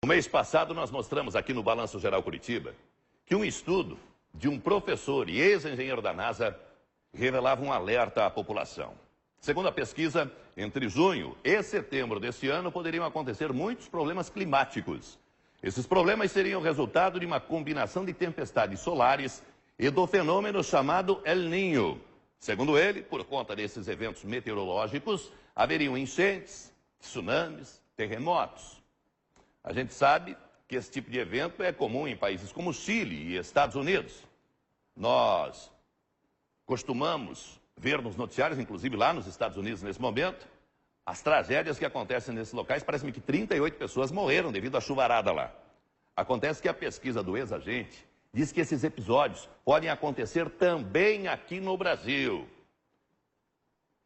No mês passado, nós mostramos aqui no Balanço Geral Curitiba que um estudo de um professor e ex-engenheiro da NASA revelava um alerta à população. Segundo a pesquisa, entre junho e setembro deste ano poderiam acontecer muitos problemas climáticos. Esses problemas seriam resultado de uma combinação de tempestades solares e do fenômeno chamado El Niño. Segundo ele, por conta desses eventos meteorológicos, haveriam enchentes, tsunamis, terremotos. A gente sabe que esse tipo de evento é comum em países como Chile e Estados Unidos. Nós costumamos ver nos noticiários, inclusive lá nos Estados Unidos nesse momento, as tragédias que acontecem nesses locais. Parece-me que 38 pessoas morreram devido à chuvarada lá. Acontece que a pesquisa do ex-agente diz que esses episódios podem acontecer também aqui no Brasil.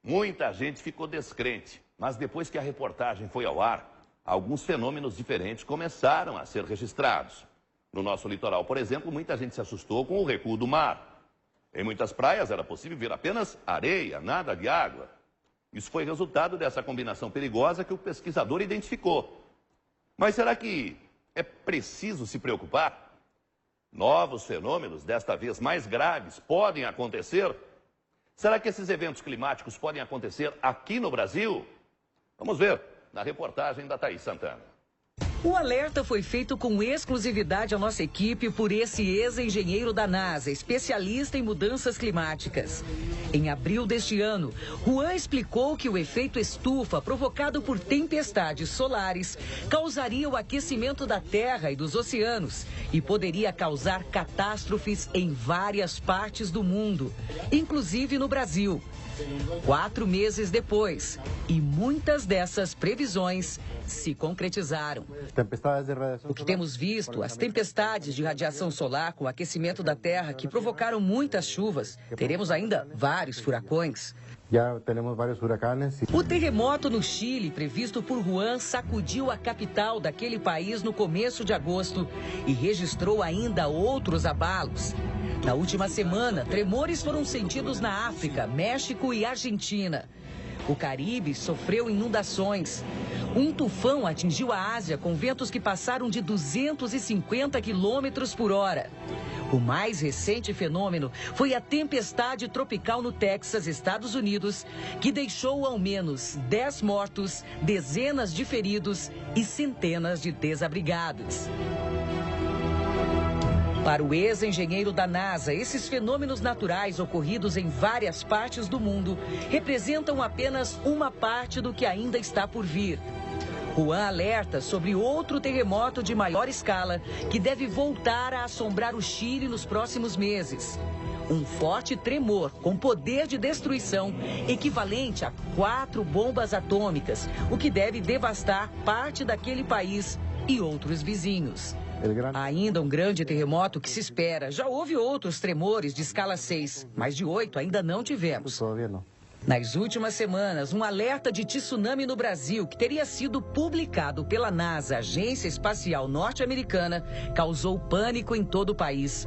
Muita gente ficou descrente, mas depois que a reportagem foi ao ar, alguns fenômenos diferentes começaram a ser registrados. No nosso litoral, por exemplo, muita gente se assustou com o recuo do mar. Em muitas praias era possível ver apenas areia, nada de água. Isso foi resultado dessa combinação perigosa que o pesquisador identificou. Mas será que é preciso se preocupar? Novos fenômenos, desta vez mais graves, podem acontecer? Será que esses eventos climáticos podem acontecer aqui no Brasil? Vamos ver na reportagem da Thaís Santana. O alerta foi feito com exclusividade à nossa equipe por esse ex-engenheiro da NASA, especialista em mudanças climáticas. Em abril deste ano, Juan explicou que o efeito estufa provocado por tempestades solares causaria o aquecimento da Terra e dos oceanos e poderia causar catástrofes em várias partes do mundo, inclusive no Brasil. 4 meses depois, e muitas dessas previsões se concretizaram. O que temos visto, as tempestades de radiação solar com o aquecimento da Terra que provocaram muitas chuvas, teremos ainda vários furacões. Já temos vários huracanes. O terremoto no Chile, previsto por Juan, sacudiu a capital daquele país no começo de agosto e registrou ainda outros abalos. Na última semana, tremores foram sentidos na África, México e Argentina. O Caribe sofreu inundações. Um tufão atingiu a Ásia com ventos que passaram de 250 quilômetros por hora. O mais recente fenômeno foi a tempestade tropical no Texas, Estados Unidos, que deixou ao menos 10 mortos, dezenas de feridos e centenas de desabrigados. Para o ex-engenheiro da NASA, esses fenômenos naturais ocorridos em várias partes do mundo representam apenas uma parte do que ainda está por vir. Juan alerta sobre outro terremoto de maior escala que deve voltar a assombrar o Chile nos próximos meses. Um forte tremor com poder de destruição equivalente a 4 bombas atômicas, o que deve devastar parte daquele país e outros vizinhos. Há ainda um grande terremoto que se espera. Já houve outros tremores de escala 6, mas de 8 ainda não tivemos. Nas últimas semanas, um alerta de tsunami no Brasil, que teria sido publicado pela NASA, Agência Espacial Norte-Americana, causou pânico em todo o país.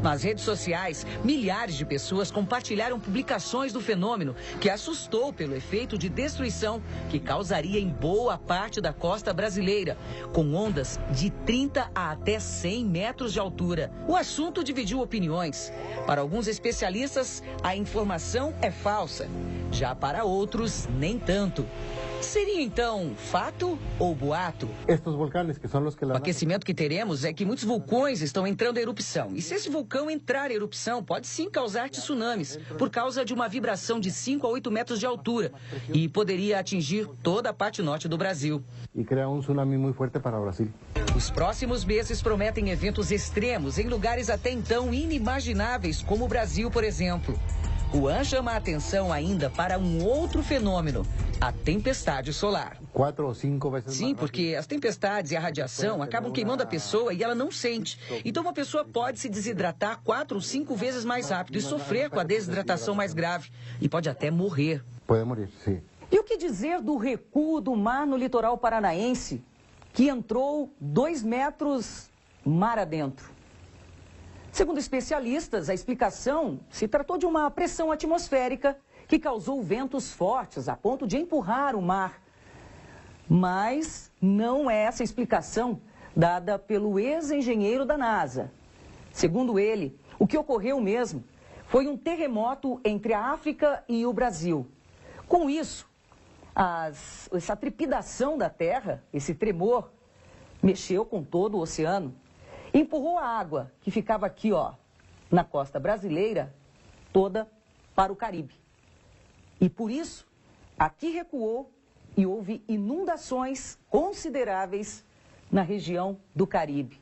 Nas redes sociais, milhares de pessoas compartilharam publicações do fenômeno, que assustou pelo efeito de destruição que causaria em boa parte da costa brasileira, com ondas de 30 a até 100 metros de altura. O assunto dividiu opiniões. Para alguns especialistas, a informação é falsa. Já para outros, nem tanto. Seria então fato ou boato? O aquecimento que teremos é que muitos vulcões estão entrando em erupção. E se esse vulcão entrar em erupção, pode sim causar tsunamis, por causa de uma vibração de 5 a 8 metros de altura. E poderia atingir toda a parte norte do Brasil. E criar um tsunami muito forte para o Brasil. Os próximos meses prometem eventos extremos em lugares até então inimagináveis, como o Brasil, por exemplo. Juan chama a atenção ainda para um outro fenômeno, a tempestade solar. 4 ou 5 vezes. Sim, porque as tempestades e a radiação acabam queimando a pessoa e ela não sente. Então uma pessoa pode se desidratar 4 ou 5 vezes mais rápido e sofrer com a desidratação mais grave. E pode até morrer. Pode morrer, sim. E o que dizer do recuo do mar no litoral paranaense, que entrou 2 metros mar adentro? Segundo especialistas, a explicação se tratou de uma pressão atmosférica que causou ventos fortes a ponto de empurrar o mar. Mas não é essa explicação dada pelo ex-engenheiro da NASA. Segundo ele, o que ocorreu mesmo foi um terremoto entre a África e o Brasil. Com isso, essa trepidação da Terra, esse tremor, mexeu com todo o oceano, empurrou a água que ficava aqui, ó, na costa brasileira, toda para o Caribe. E por isso, aqui recuou e houve inundações consideráveis na região do Caribe.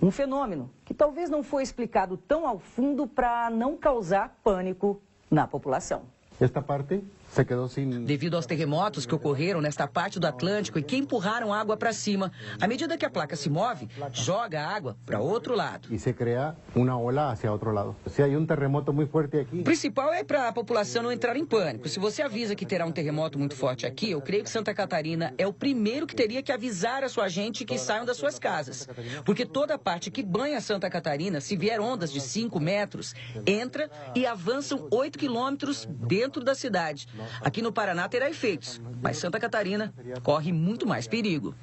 Um fenômeno que talvez não foi explicado tão ao fundo para não causar pânico na população. Esta parte se quedou sem... Devido aos terremotos que ocorreram nesta parte do Atlântico e que empurraram água para cima, à medida que a placa se move, joga a água para outro lado. E se cria uma ola hacia outro lado. Se há terremoto muito forte aqui... O principal é para a população não entrar em pânico. Se você avisa que terá um terremoto muito forte aqui, eu creio que Santa Catarina é o primeiro que teria que avisar a sua gente que saiam das suas casas. Porque toda a parte que banha Santa Catarina, se vier ondas de 5 metros, entra e avançam 8 quilômetros dentro da cidade. Aqui no Paraná terá efeitos, mas Santa Catarina corre muito mais perigo.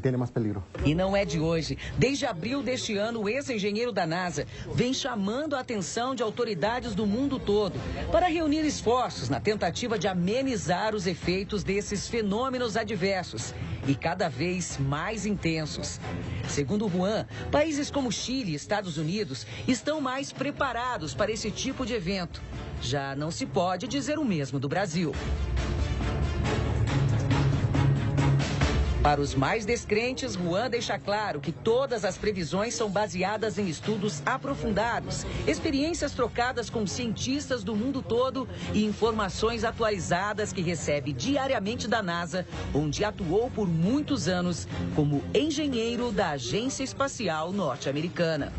Tem mais peligro. E não é de hoje. Desde abril deste ano, o ex-engenheiro da NASA vem chamando a atenção de autoridades do mundo todo para reunir esforços na tentativa de amenizar os efeitos desses fenômenos adversos e cada vez mais intensos. Segundo Juan, países como Chile e Estados Unidos estão mais preparados para esse tipo de evento. Já não se pode dizer o mesmo do Brasil. Para os mais descrentes, Juan deixa claro que todas as previsões são baseadas em estudos aprofundados, experiências trocadas com cientistas do mundo todo e informações atualizadas que recebe diariamente da NASA, onde atuou por muitos anos como engenheiro da Agência Espacial Norte-Americana.